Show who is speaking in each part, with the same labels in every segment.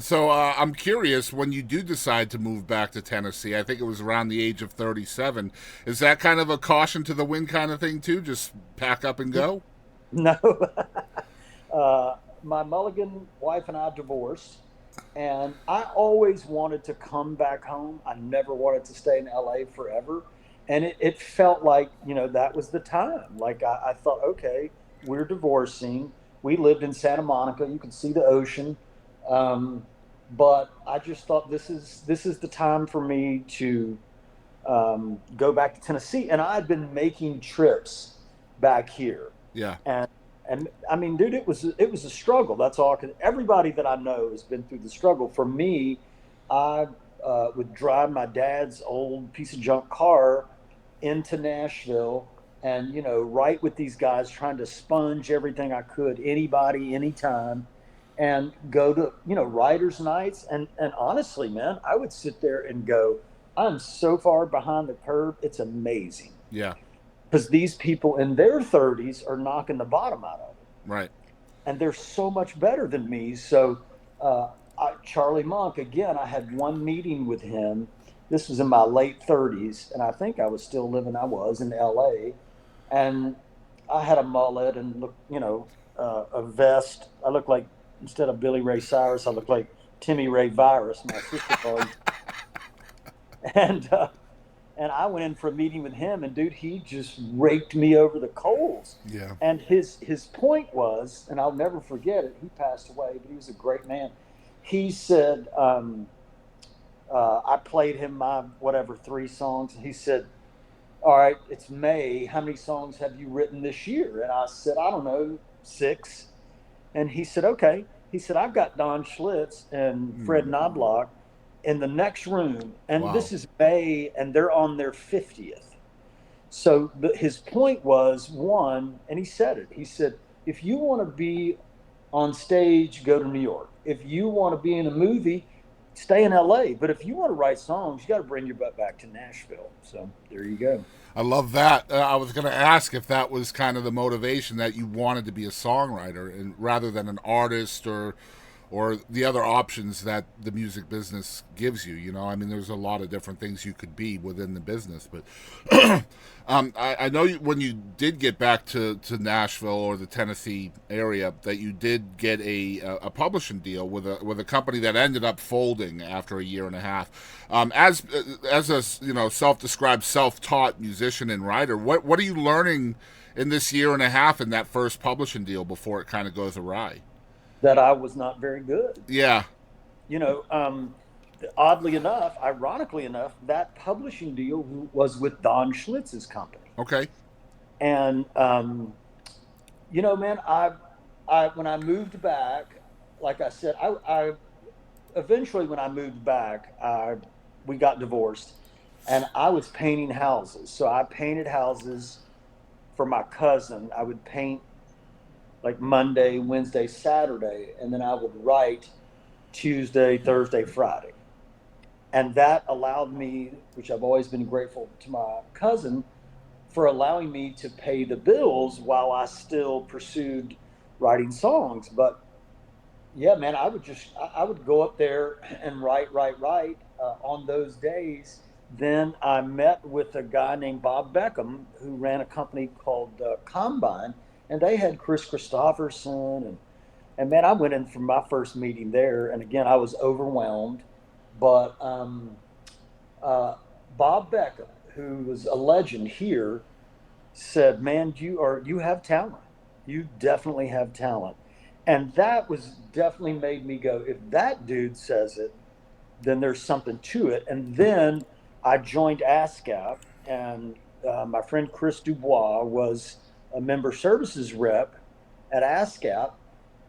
Speaker 1: So I'm curious, when you do decide to move back to Tennessee, I think it was around the age of 37. Is that kind of a caution to the wind kind of thing too? Just pack up and go?
Speaker 2: No, my Mulligan wife and I divorced, and I always wanted to come back home. I never wanted to stay in LA forever. And it felt like, that was the time. Like I thought, okay, we're divorcing. We lived in Santa Monica. You could see the ocean. Um, but I just thought this is the time for me to go back to Tennessee. And I had been making trips back here,
Speaker 1: Yeah.
Speaker 2: and I mean, dude, it was a struggle. That's all. Cause everybody that I know has been through the struggle. For me, I would drive my dad's old piece of junk car into Nashville, and write with these guys, trying to sponge everything I could, anybody, anytime, and go to writers' nights. And honestly, man, I would sit there and go, I'm so far behind the curve. It's amazing
Speaker 1: Yeah.
Speaker 2: because these people in their 30s are knocking the bottom out of it,
Speaker 1: Right.
Speaker 2: and they're so much better than me. So Charlie Monk, again, I had one meeting with him. This was in my late 30s, and I think I was still living, I was in LA, and I had a mullet and look, a vest. I looked like, instead of Billy Ray Cyrus, I looked like Timmy Ray Virus, my sister called him. And and I went in for a meeting with him, and dude, he just raked me over the coals.
Speaker 1: Yeah.
Speaker 2: And his point was, and I'll never forget it. He passed away, but he was a great man. He said, I played him my whatever 3 songs, and he said, "All right, it's May. How many songs have you written this year?" And I said, "I don't know, 6." And he said, "Okay." He said, "I've got Don Schlitz and Fred Knobloch in the next room, and
Speaker 1: Wow.
Speaker 2: this is May, and they're on their 50th." So his point was, one, and he said it. He said, "If you want to be on stage, go to New York. If you want to be in a movie, stay in LA. But if you want to write songs, you got to bring your butt back to Nashville." So there you go.
Speaker 1: I love that. I was going to ask if that was kind of the motivation that you wanted to be a songwriter and rather than an artist or the other options that the music business gives you. You know, I mean, there's a lot of different things you could be within the business. But I know when you did get back to Nashville or the Tennessee area, that you did get a publishing deal with a company that ended up folding after a year and a half. As a self-described self-taught musician and writer, what are you learning in this year and a half in that first publishing deal before it kind of goes awry?
Speaker 2: That I was not very good.
Speaker 1: Yeah.
Speaker 2: You know, oddly enough, ironically enough, that publishing deal was with Don Schlitz's company.
Speaker 1: Okay.
Speaker 2: And man, I when I moved back, like I said, I eventually, when I moved back, we got divorced, and I was painting houses. So I painted houses for my cousin. I would paint like Monday, Wednesday, Saturday, and then I would write Tuesday, Thursday, Friday. And that allowed me, which I've always been grateful to my cousin for allowing me to pay the bills while I still pursued writing songs. But yeah, man, I would go up there and write on those days. Then I met with a guy named Bob Beckham who ran a company called Combine, and they had Chris Christopherson, and man, I went in for my first meeting there, and again, I was overwhelmed. But uh, Bob Beckham, who was a legend here, said, "Man, you have talent. You definitely have talent." And that was definitely made me go, if that dude says it, then there's something to it. And then I joined ASCAP, and my friend Chris Dubois was a member services rep at ASCAP,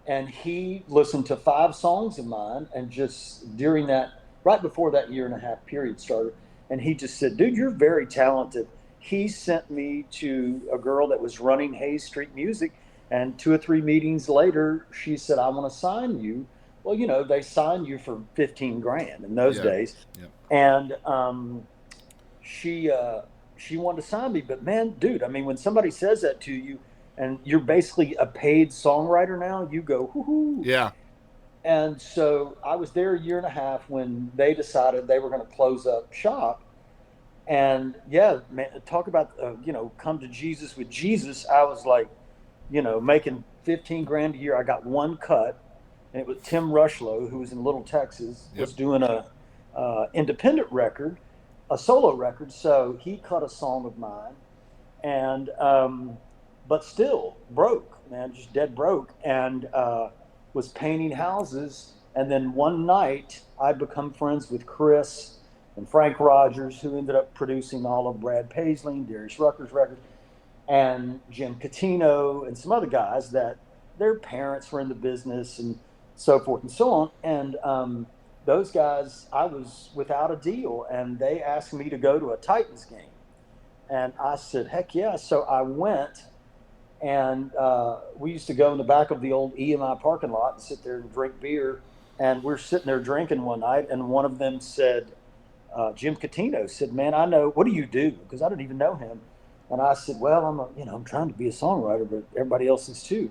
Speaker 2: and he listened to 5 songs of mine, and just during that, right before that year and a half period started, and he just said, "Dude, you're very talented." He sent me to a girl that was running Hayes Street Music, and 2 or 3 meetings later, she said, "I want to sign you." Well, they signed you for 15 grand in those
Speaker 1: Yeah.
Speaker 2: days.
Speaker 1: Yeah.
Speaker 2: And she she wanted to sign me. But man, dude, I mean, when somebody says that to you, and you're basically a paid songwriter now, you go, "Whoo!"
Speaker 1: Yeah.
Speaker 2: And so I was there a year and a half when they decided they were going to close up shop. And yeah, man, talk about come to Jesus with Jesus. I was like, making 15 grand a year. I got one cut, and it was Tim Rushlow, who was in Little Texas,
Speaker 1: Yep.
Speaker 2: was doing a independent record, a solo record. So he cut a song of mine, and but still broke, man, just dead broke, and was painting houses. And then one night, I'd become friends with Chris and Frank Rogers, who ended up producing all of Brad Paisley and Darius Rucker's records, and Jim Catino and some other guys that their parents were in the business and so forth and so on. And those guys, I was without a deal, and they asked me to go to a Titans game. And I said, heck yeah. So I went, and we used to go in the back of the old EMI parking lot and sit there and drink beer. And we're sitting there drinking one night, and one of them said, Jim Catino said, "Man, I know. What do you do?" Because I didn't even know him. And I said, "Well, I'm trying to be a songwriter, but everybody else is too."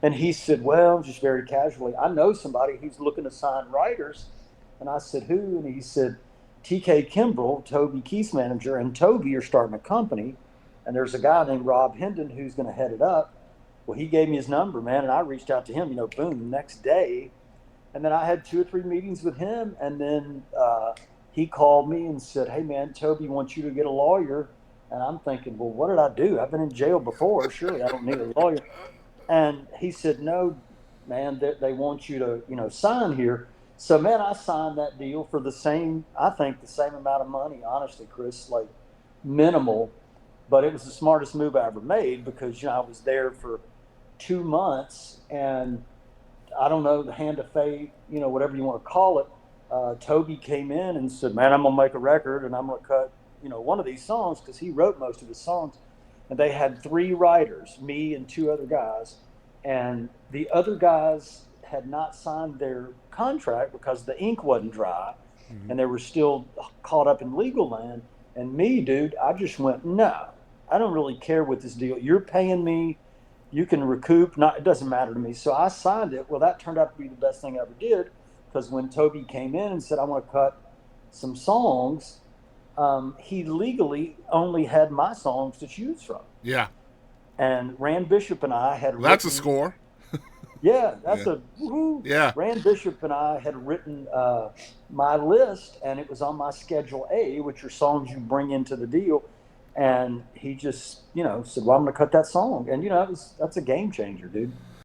Speaker 2: And he said, "Well," just very casually, "I know somebody who's looking to sign writers." And I said, "Who?" And he said, "TK Kimbrell, Toby Keith's manager, and Toby are starting a company. And there's a guy named Rob Hendon who's going to head it up." Well, he gave me his number, man, and I reached out to him, boom, the next day. And then I had 2 or 3 meetings with him. And then he called me and said, "Hey, man, Toby wants you to get a lawyer." And I'm thinking, well, what did I do? I've been in jail before. Surely I don't need a lawyer. And he said, "No, man, they want you to, sign here." So, man, I signed that deal for the same, I think the same amount of money, honestly, Chris, like minimal. But it was the smartest move I ever made because, I was there for 2 months, and I don't know, the hand of fate, whatever you want to call it. Toby came in and said, "Man, I'm going to make a record, and I'm going to cut, one of these songs," because he wrote most of his songs. And they had 3 writers, me and 2 other guys. And the other guys had not signed their contract because the ink wasn't dry,
Speaker 1: Mm-hmm.
Speaker 2: and they were still caught up in legal land. And me, dude, I just went, "No, I don't really care what this deal. You're paying me. You can recoup. Not, it doesn't matter to me." So I signed it. Well, that turned out to be the best thing I ever did, because when Toby came in and said, "I want to cut some songs," he legally only had my songs to choose from.
Speaker 1: Yeah.
Speaker 2: And Rand Bishop and I had
Speaker 1: Well, that's a
Speaker 2: written,
Speaker 1: score.
Speaker 2: yeah, that's
Speaker 1: Yeah.
Speaker 2: a woohoo.
Speaker 1: Yeah.
Speaker 2: Rand Bishop and I had written my list, and it was on my Schedule A, which are songs you bring into the deal. And he just, said, "Well, I'm going to cut that song." And, that's a game changer, dude.